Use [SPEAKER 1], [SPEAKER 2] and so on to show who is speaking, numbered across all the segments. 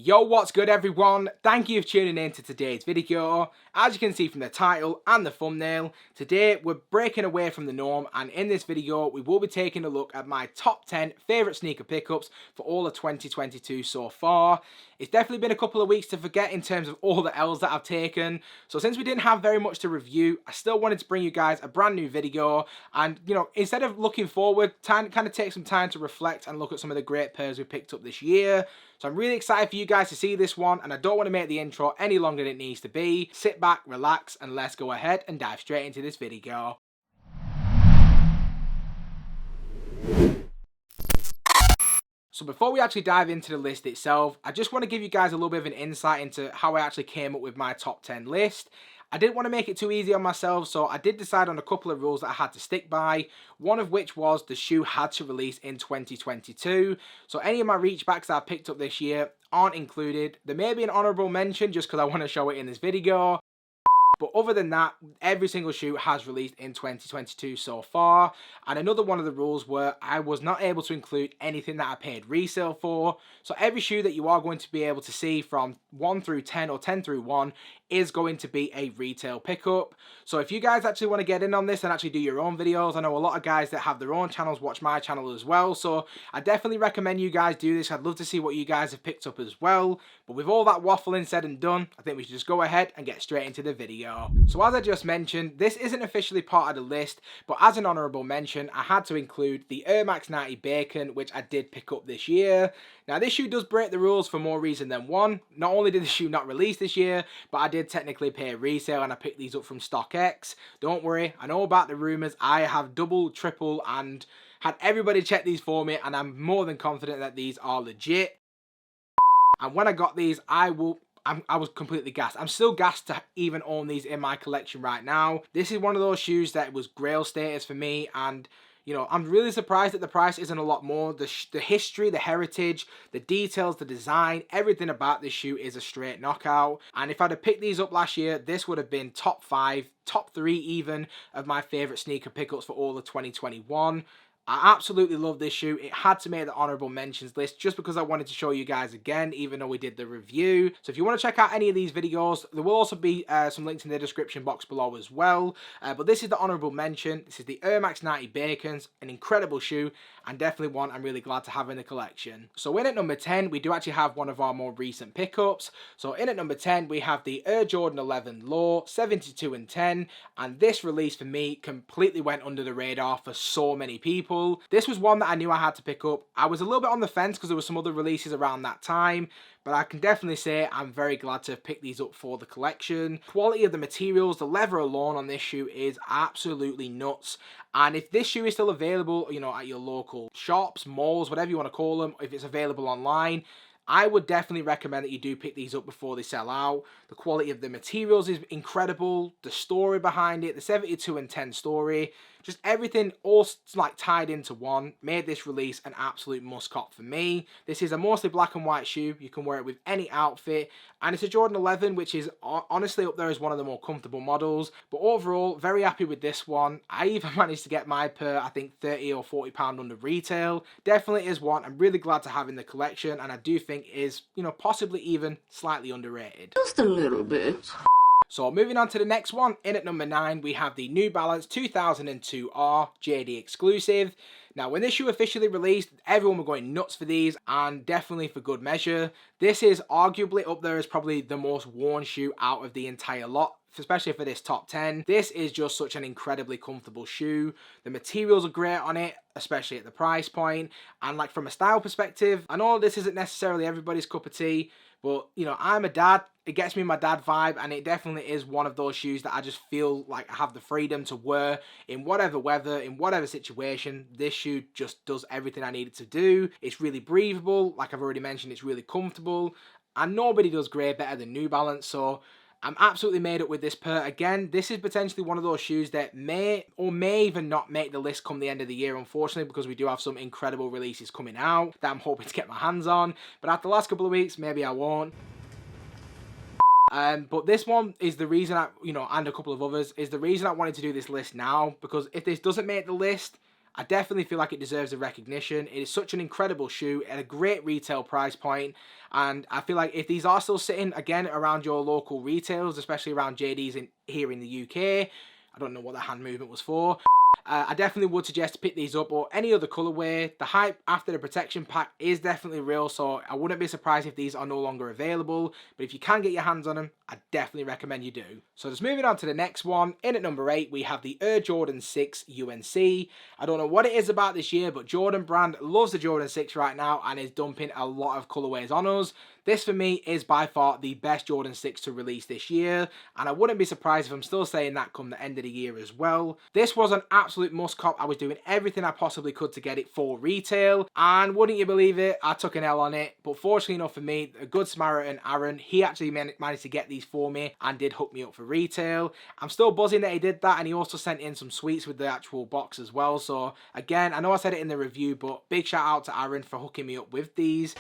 [SPEAKER 1] Yo, what's good everyone? Thank you for tuning in to today's video. As you can see from the title and the thumbnail, today we're breaking away from the norm, and in this video we will be taking a look at my top 10 favourite sneaker pickups for all of 2022 so far. It's definitely been a couple of weeks to forget in terms of all the L's that I've taken, so since we didn't have very much to review, I still wanted to bring you guys a brand new video, and instead of looking forward, kind of take some time to reflect and look at some of the great pairs we picked up this year. So I'm really excited for you guys to see this one, and I don't want to make the intro any longer than it needs to be. Sit back, relax, and let's go ahead and dive straight into this video. So before we actually dive into the list itself, I just want to give you guys a little bit of an insight into how I actually came up with my top 10 list. I didn't want to make it too easy on myself, so I did decide on a couple of rules that I had to stick by, one of which was the shoe had to release in 2022. So any of my reachbacks that I picked up this year aren't included. There may be an honourable mention just because I want to show it in this video. But other than that, every single shoe has released in 2022 so far. And another one of the rules were I was not able to include anything that I paid resale for. So every shoe that you are going to be able to see from 1 through 10 or 10 through 1 is going to be a retail pickup. So if you guys actually want to get in on this and actually do your own videos, I know a lot of guys that have their own channels watch my channel as well. So I definitely recommend you guys do this. I'd love to see what you guys have picked up as well. But with all that waffling said and done, I think we should just go ahead and get straight into the video. So as I just mentioned, this isn't officially part of the list, but as an honourable mention, I had to include the Air Max 90 Bacon, which I did pick up this year. Now this shoe does break the rules for more reason than one. Not only did the shoe not release this year, but I did technically pay resale and I picked these up from StockX. Don't worry, I know about the rumours. I have double, triple and had everybody check these for me, and I'm more than confident that these are legit. And when I got these, I was completely gassed. I'm still gassed to even own these in my collection right now. This is one of those shoes that was grail status for me, and I'm really surprised that the price isn't a lot more. The history, the heritage, the details, the design, everything about this shoe is a straight knockout. And if I'd have picked these up last year, this would have been top 5, top 3 even of my favourite sneaker pickups for all of 2021. I absolutely love this shoe. It had to make the honourable mentions list just because I wanted to show you guys again, even though we did the review. So if you want to check out any of these videos, there will also be some links in the description box below as well. But this is the honourable mention. This is the Air Max 90 Bacons, an incredible shoe, and definitely one I'm really glad to have in the collection. So in at number 10, we do actually have one of our more recent pickups. So in at number 10, we have the Air Jordan 11 Low 72 and 10, and this release for me completely went under the radar for so many people. This was one that I knew I had to pick up. I was a little bit on the fence because there were some other releases around that time, but I can definitely say I'm very glad to have picked these up for the collection. Quality of the materials, the leather alone on this shoe is absolutely nuts. And if this shoe is still available, at your local shops, malls, whatever you want to call them, if it's available online, I would definitely recommend that you do pick these up before they sell out. The quality of the materials is incredible. The story behind it, the 72 and 10 story, just everything all like tied into one, made this release an absolute must cop for me. This is a mostly black and white shoe. You can wear it with any outfit, and it's a Jordan 11, which is honestly up there as one of the more comfortable models. But overall, very happy with this one. I even managed to get my pair, I think 30 or 40 pound under retail. Definitely is one I'm really glad to have in the collection, and I do think is, possibly even slightly underrated.
[SPEAKER 2] Just a little bit.
[SPEAKER 1] So moving on to the next one, in at number 9, we have the New Balance 2002R JD exclusive. Now, when this shoe officially released, everyone were going nuts for these, and definitely for good measure. This is arguably up there as probably the most worn shoe out of the entire lot, especially for this top 10. This is just such an incredibly comfortable shoe. The materials are great on it, especially at the price point. And like from a style perspective, I know this isn't necessarily everybody's cup of tea, but I'm a dad. It gets me my dad vibe, and it definitely is one of those shoes that I just feel like I have the freedom to wear in whatever weather, in whatever situation. This shoe just does everything I need it to do. It's really breathable, like I've already mentioned, it's really comfortable, and nobody does grey better than New Balance, so I'm absolutely made up with this pair. Again, this is potentially one of those shoes that may even not make the list come the end of the year, unfortunately, because we do have some incredible releases coming out that I'm hoping to get my hands on. But after the last couple of weeks, maybe I won't. But this one is the reason and a couple of others, is the reason I wanted to do this list now, because if this doesn't make the list, I definitely feel like it deserves the recognition. It is such an incredible shoe at a great retail price point, and I feel like if these are still sitting again around your local retailers, especially around JD's here in the UK, I don't know what the hand movement was for. I definitely would suggest to pick these up, or any other colorway. The hype after the protection pack is definitely real, so I wouldn't be surprised if these are no longer available. But if you can get your hands on them, I definitely recommend you do. So just moving on to the next one. In at number 8, we have the Air Jordan 6 UNC. I don't know what it is about this year, but Jordan brand loves the Jordan 6 right now and is dumping a lot of colorways on us. This for me is by far the best Jordan 6 to release this year, and I wouldn't be surprised if I'm still saying that come the end of the year as well. This was an absolute must cop. I was doing everything I possibly could to get it for retail, and wouldn't you believe it, I took an L on it. But fortunately enough for me, a good Samaritan, Aaron, he actually managed to get these for me and did hook me up for retail. I'm still buzzing that he did that, and he also sent in some sweets with the actual box as well. So again, I know I said it in the review, but big shout out to Aaron for hooking me up with these.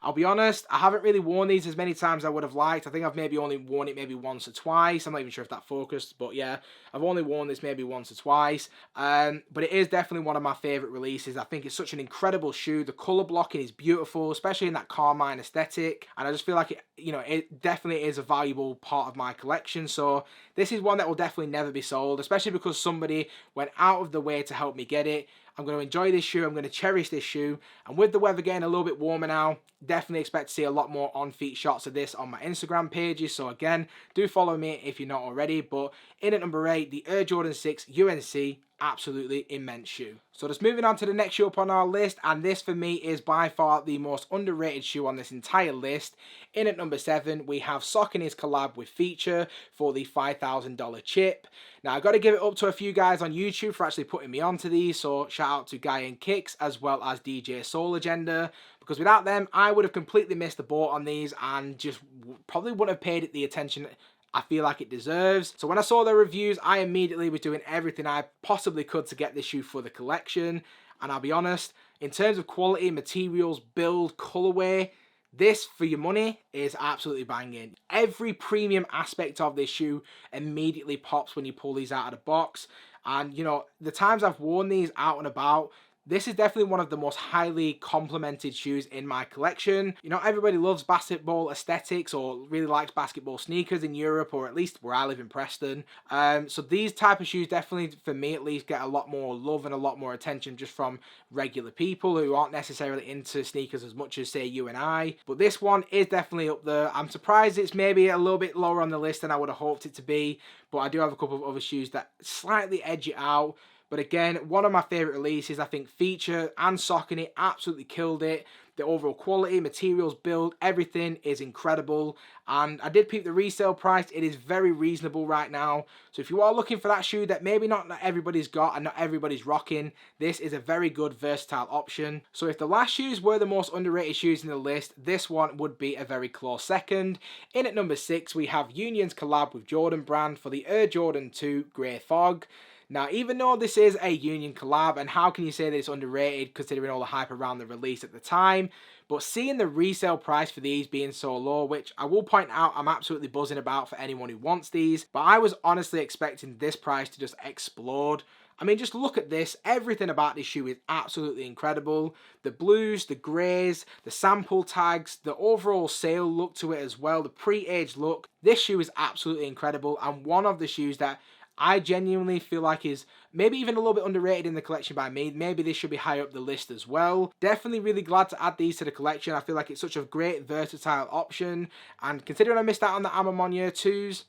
[SPEAKER 1] I'll be honest, I haven't really worn these as many times as I would have liked. I think I've maybe only worn it maybe once or twice. I'm not even sure if that focused, but yeah, I've only worn this maybe once or twice. But it is definitely one of my favourite releases. I think it's such an incredible shoe. The colour blocking is beautiful, especially in that carmine aesthetic. And I just feel like it definitely is a valuable part of my collection. So this is one that will definitely never be sold, especially because somebody went out of the way to help me get it. I'm going to enjoy this shoe. I'm going to cherish this shoe. And with the weather getting a little bit warmer now, definitely expect to see a lot more on-feet shots of this on my Instagram pages. So again, do follow me if you're not already. But in at number 8, the Air Jordan 6 UNC. Absolutely immense shoe. So just moving on to the next shoe up on our list, and this for me is by far the most underrated shoe on this entire list. In at number 7, we have Saucony's collab with Feature for the $5,000 chip. Now I've got to give it up to a few guys on YouTube for actually putting me onto these, so shout out to Guy and Kicks as well as DJ Soul Agenda, because without them I would have completely missed the boat on these and just probably wouldn't have paid it the attention I feel like it deserves. So when I saw their reviews, I immediately was doing everything I possibly could to get this shoe for the collection. And I'll be honest, in terms of quality, materials, build, colorway, this for your money is absolutely banging. Every premium aspect of this shoe immediately pops when you pull these out of the box. And you know, the times I've worn these out and about, this is definitely one of the most highly complimented shoes in my collection. You know, everybody loves basketball aesthetics or really likes basketball sneakers in Europe, or at least where I live in Preston. So these type of shoes definitely, for me at least, get a lot more love and a lot more attention just from regular people who aren't necessarily into sneakers as much as, say, you and I. But this one is definitely up there. I'm surprised it's maybe a little bit lower on the list than I would have hoped it to be, but I do have a couple of other shoes that slightly edge it out. But again, one of my favourite releases. I think Feature and Saucony absolutely killed it. The overall quality, materials, build, everything is incredible. And I did peep the resale price. It is very reasonable right now. So if you are looking for that shoe that maybe not everybody's got and not everybody's rocking, this is a very good versatile option. So if the last shoes were the most underrated shoes in the list, this one would be a very close second. In at number 6, we have Union's collab with Jordan brand for the Air Jordan 2 Grey Fog. Now, even though this is a Union collab, and how can you say that it's underrated considering all the hype around the release at the time, but seeing the resale price for these being so low, which I will point out I'm absolutely buzzing about for anyone who wants these, but I was honestly expecting this price to just explode. I mean, just look at this. Everything about this shoe is absolutely incredible. The blues, the greys, the sample tags, the overall sale look to it as well, the pre-aged look. This shoe is absolutely incredible, and one of the shoes that I genuinely feel like is maybe even a little bit underrated in the collection by me. Maybe this should be higher up the list as well. Definitely really glad to add these to the collection. I feel like it's such a great versatile option. And considering I missed out on the Amamonier 2s,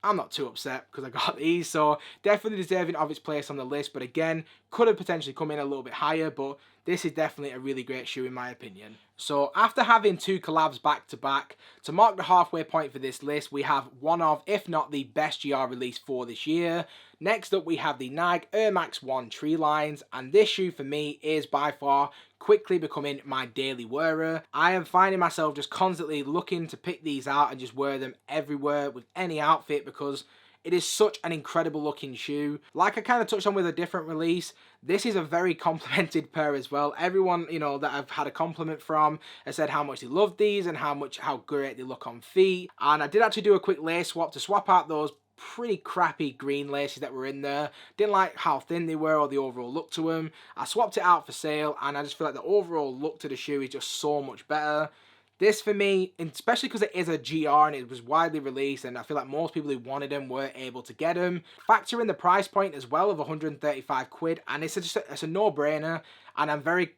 [SPEAKER 1] I'm not too upset because I got these. So definitely deserving of its place on the list. But again, could have potentially come in a little bit higher. But this is definitely a really great shoe in my opinion. So after having 2 collabs back to back, to mark the halfway point for this list, we have one of, if not the best GR release for this year. Next up, we have the Nike Air Max 1 Tree Lines, and this shoe for me is by far quickly becoming my daily wearer. I am finding myself just constantly looking to pick these out and just wear them everywhere with any outfit because it is such an incredible looking shoe. Like I kind of touched on with a different release, this is a very complimented pair as well. Everyone, you know, that I've had a compliment from has said how much they love these and how great they look on feet. And I did actually do a quick lace swap to swap out those pretty crappy green laces that were in there. Didn't like how thin they were or the overall look to them. I swapped it out for sale, and I just feel like the overall look to the shoe is just so much better. This for me, especially because it is a GR and it was widely released, and I feel like most people who wanted them were able to get them. Factor in the price point as well of 135 quid, and it's a no-brainer. And I'm very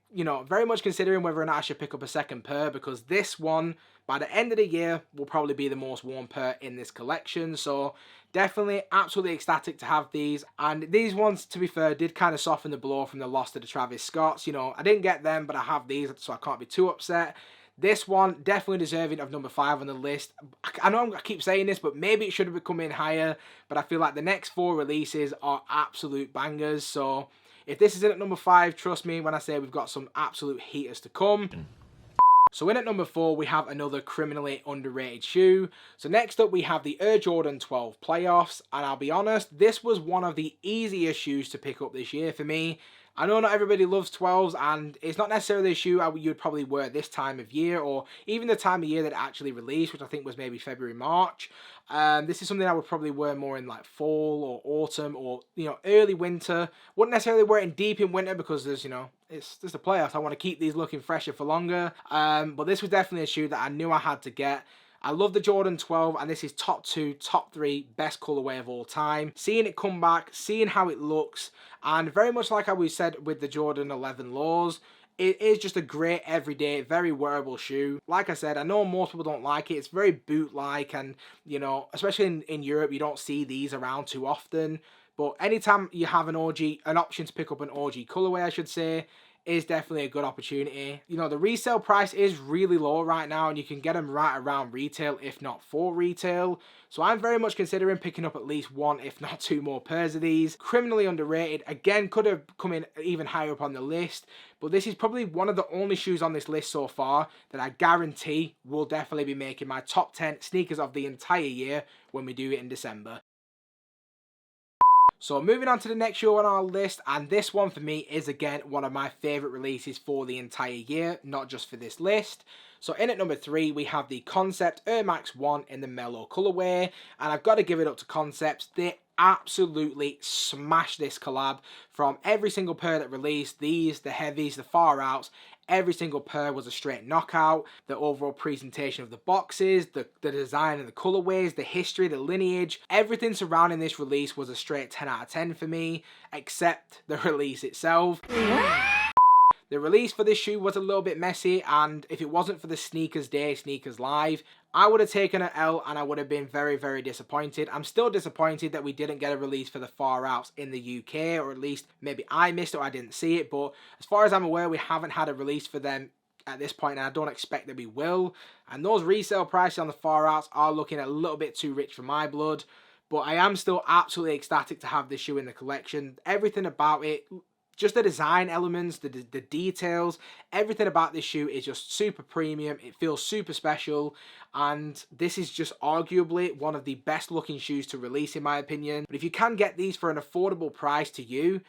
[SPEAKER 1] much considering whether or not I should pick up a second pair, because this one, by the end of the year, will probably be the most worn pair in this collection. So definitely absolutely ecstatic to have these. And these ones, to be fair, did kind of soften the blow from the loss to the Travis Scotts. I didn't get them, but I have these, so I can't be too upset. This one, definitely deserving of number 5 on the list. I know I keep saying this, but maybe it should have come in higher. But I feel like the next 4 releases are absolute bangers. So if this isn't at number 5, trust me when I say we've got some absolute heaters to come. So in at number 4, we have another criminally underrated shoe. So next up, we have the Air Jordan 12 Playoffs. And I'll be honest, this was one of the easiest shoes to pick up this year for me. I know not everybody loves 12s, and it's not necessarily a shoe you'd probably wear this time of year, or even the time of year that it actually released, which I think was maybe February, March. This is something I would probably wear more in like fall or autumn, or early winter. Wouldn't necessarily wear it deep in winter because there's it's just the playoffs. I want to keep these looking fresher for longer. But this was definitely a shoe that I knew I had to get. I love the Jordan 12, and this is top 2, top 3 best colorway of all time. Seeing it come back, seeing how it looks, and very much like how we said with the Jordan 11 Lows, it is just a great everyday, very wearable shoe. Like I said, I know most people don't like it. It's very boot-like, and especially in Europe, you don't see these around too often. But anytime you have an option to pick up an OG colorway, I should say, is definitely a good opportunity. The resale price is really low right now, and you can get them right around retail, if not for retail. So I'm very much considering picking up at least 1, if not 2 more pairs of these. Criminally underrated. Again, could have come in even higher up on the list, but this is probably one of the only shoes on this list so far that I guarantee will definitely be making my top 10 sneakers of the entire year when we do it in December. So moving on to the next shoe on our list, and this one for me is again one of my favourite releases for the entire year, not just for this list. So in at number 3, we have the Concept Air Max 1 in the Mellow colourway, and I've got to give it up to Concepts. They absolutely smashed this collab. From every single pair that released, these, the heavies, the far outs, every single pair was a straight knockout. The overall presentation of the boxes, the design and the colorways, the history, the lineage, everything surrounding this release was a straight 10 out of 10 for me, except the release itself. The release for this shoe was a little bit messy, and if it wasn't for the Sneakers Day, Sneakers Live, I would have taken an L and I would have been very, very disappointed. I'm still disappointed that we didn't get a release for the far outs in the UK, or at least maybe I missed it or I didn't see it, but as far as I'm aware, we haven't had a release for them at this point, and I don't expect that we will. And those resale prices on the far outs are looking a little bit too rich for my blood, but I am still absolutely ecstatic to have this shoe in the collection. Everything about it, just the design elements, the details, everything about this shoe is just super premium. It feels super special, and this is just arguably one of the best looking shoes to release in my opinion. But if you can get these for an affordable price to you,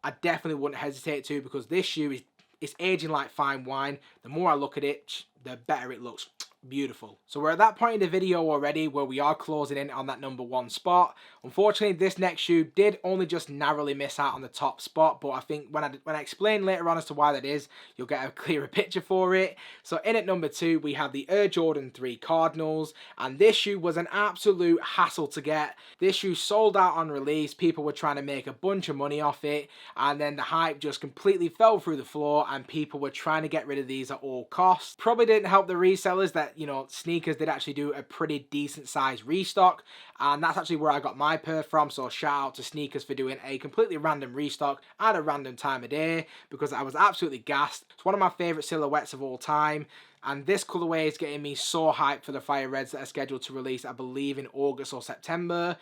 [SPEAKER 1] I definitely wouldn't hesitate to, because this shoe is aging like fine wine. The more I look at it, the better it looks. Beautiful. So we're at that point in the video already where we are closing in on that number 1 spot. Unfortunately, this next shoe did only just narrowly miss out on the top spot, but I think when I explain later on as to why that is, you'll get a clearer picture for it. So in at number 2, we have the Air Jordan 3 Cardinals, and this shoe was an absolute hassle to get. This shoe sold out on release. People were trying to make a bunch of money off it, and then the hype just completely fell through the floor, and people were trying to get rid of these at all costs. Probably didn't help the resellers that Sneakers did actually do a pretty decent size restock, and that's actually where I got my pair from. So shout out to Sneakers for doing a completely random restock at a random time of day, because I was absolutely gassed. It's one of my favorite silhouettes of all time, and this colorway is getting me so hyped for the Fire Reds that are scheduled to release, I believe, in August or September.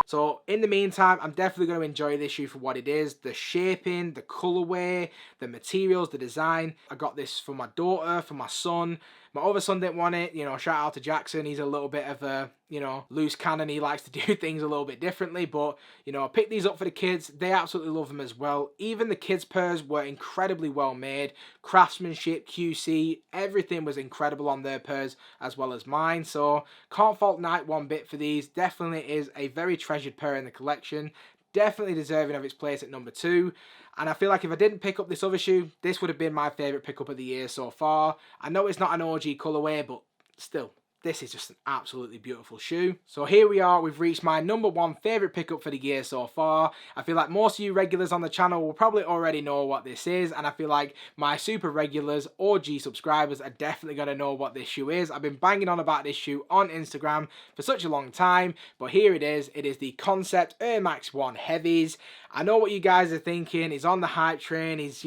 [SPEAKER 1] So in the meantime, I'm definitely going to enjoy this shoe for what it is. The shaping, the colorway, the materials, the design. I got this for my daughter, for my son. My other son didn't want it. Shout out to Jackson. He's a little bit of a, loose cannon. He likes to do things a little bit differently. But, I picked these up for the kids. They absolutely love them as well. Even the kids' pairs were incredibly well made. Craftsmanship, QC, everything was incredible on their pairs as well as mine. So, can't fault Nike one bit for these. Definitely is a very treasured pair in the collection. Definitely deserving of its place at number 2. And I feel like if I didn't pick up this other shoe, this would have been my favourite pickup of the year so far. I know it's not an OG colourway, but still, this is just an absolutely beautiful shoe. So here we are, we've reached my number 1 favourite pickup for the year so far. I feel like most of you regulars on the channel will probably already know what this is, and I feel like my super regulars, OG subscribers, are definitely going to know what this shoe is. I've been banging on about this shoe on Instagram for such a long time, but here it is. It is the Concept Air Max 1 Heavies. I know what you guys are thinking. He's on the hype train. He's,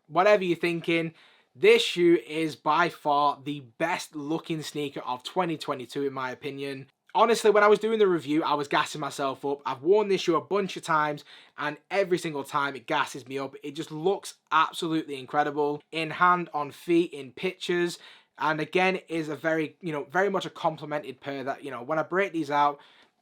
[SPEAKER 1] whatever you're thinking. This shoe is by far the best looking sneaker of 2022 in my opinion. Honestly, when I was doing the review, I was gassing myself up. I've worn this shoe a bunch of times and every single time it gasses me up. It just looks absolutely incredible in hand, on feet, in pictures. And again, it is a very, very much a complimented pair that, when I break these out,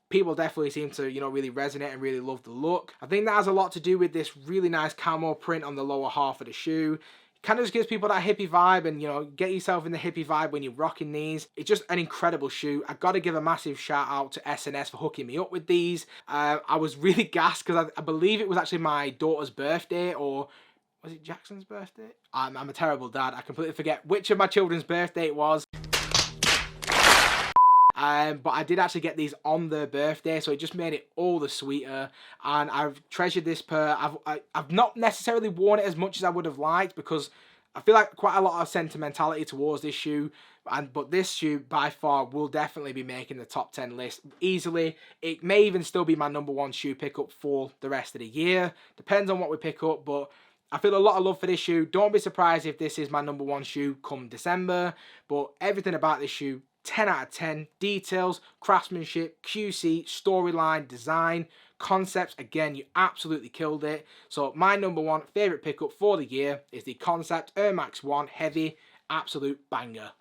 [SPEAKER 1] people definitely seem to, really resonate and really love the look. I think that has a lot to do with this really nice camo print on the lower half of the shoe. Kind of just gives people that hippie vibe, and get yourself in the hippie vibe when you're rocking these. It's just an incredible shoe. I got to give a massive shout out to SNS for hooking me up with these. I was really gassed because I believe it was actually my daughter's birthday, or was it Jackson's birthday? I'm a terrible dad. I completely forget which of my children's birthday it was. But I did actually get these on their birthday, so it just made it all the sweeter. And I've treasured this pair. I've not necessarily worn it as much as I would have liked because I feel like quite a lot of sentimentality towards this shoe. But this shoe by far will definitely be making the top 10 list easily. It may even still be my number 1 shoe pickup for the rest of the year. Depends on what we pick up, but I feel a lot of love for this shoe. Don't be surprised if this is my number 1 shoe come December. But everything about this shoe, 10 out of 10. Details, craftsmanship, QC, storyline, design, concepts. Again, you absolutely killed it. So my number 1 favourite pickup for the year is the Concept Air Max 1 Heavy. Absolute banger.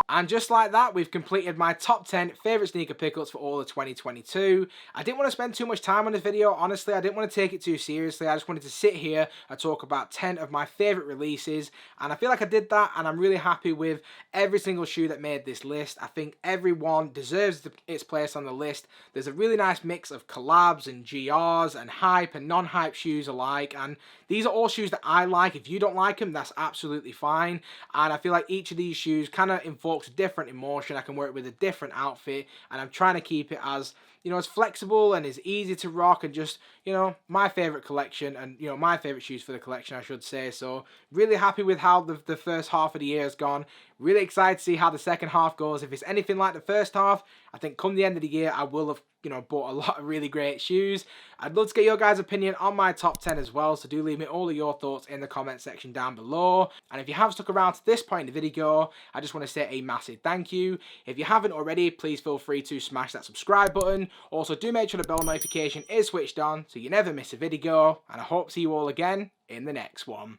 [SPEAKER 1] And just like that, we've completed my top 10 favourite sneaker pickups for all of 2022. I didn't want to spend too much time on this video, honestly. I didn't want to take it too seriously. I just wanted to sit here and talk about 10 of my favourite releases. And I feel like I did that, and I'm really happy with every single shoe that made this list. I think everyone deserves its place on the list. There's a really nice mix of collabs and GRs and hype and non-hype shoes alike. And these are all shoes that I like. If you don't like them, that's absolutely fine. And I feel like each of these shoes kind of invokes a different emotion. I can wear it with a different outfit, and I'm trying to keep it as, as flexible and as easy to rock, and just, my favorite collection, and, my favorite shoes for the collection, I should say. So really happy with how the first half of the year has gone. Really excited to see how the second half goes. If it's anything like the first half, I think come the end of the year, I will have, bought a lot of really great shoes. I'd love to get your guys' opinion on my top 10 as well, so do leave me all of your thoughts in the comment section down below. And if you have stuck around to this point in the video, I just want to say a massive thank you. If you haven't already, please feel free to smash that subscribe button. Also, do make sure the bell notification is switched on so you never miss a video, and I hope to see you all again in the next one.